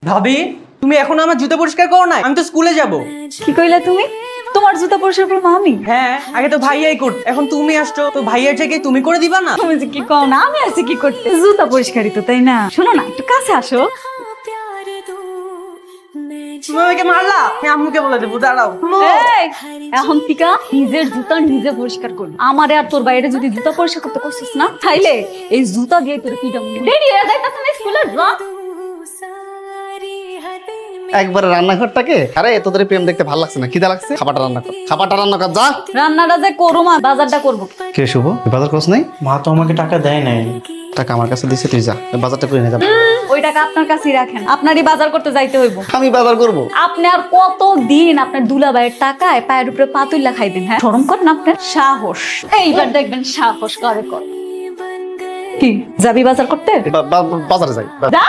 ভাবি তুমি এখন আমার জুতো পরিষ্কার করো না, আমি তো স্কুলে যাব। কি কইলা তুমি? তোমার জুতা পরিষ্কার করবো আমি? হ্যাঁ, আগে তো ভাইয়াই করত, এখন তুমি আসছো তো ভাইয়ার জায়গায় তুমি করে দিবা না? তুমি যে কি কও না, আমি আছি কি করতে? জুতা পরিষ্কারই তো, তাই না? শোনো না, একটু কাছে আসো। তুমি আমাকে মারলা, আমি আম্মুকে বলে দেবো, দাঁড়াও। এই, এখন থেকে নিজের জুতা নিজে পরিষ্কার করবি। আমারে আর তোর বাইরে যদি জুতা পরিষ্কার করতে কইছিস না, তাইলে এই জুতা দিয়ে তোর পিটাম। রেডি হয়ে যাইতাছ না স্কুলে যা। একবারে রান্নাঘরটাকে আরে তোদের প্রেম দেখতে ভালো লাগছে না, খিদা লাগছে, খাবারটা রান্না কর, খাবারটা রান্না কর যা। রান্নাটা যে করুম আর বাজারটা করবো। কে শুভ, বাজার করছ নাই? মা তো আমাকে টাকা দেয় নাই। টাকা আমার কাছে দিছে, তুই যা বাজারটা করে নিয়ে যা। ওই টাকা আপনার কাছেই রাখেন, আপনারই বাজার করতে যাইতে হইব। আমি বাজার করব? আপনি আর কতদিন আপনার দুলাভাইয়ের টাকায় পায়ের উপরে পা তুইলা খাইবেন? হ্যাঁ, শরম করেন আপনার? সাহস, এইবার দেখবেন সাহস করে কর। কি যাবি বাজার করতে? বাজারে যাই। যা।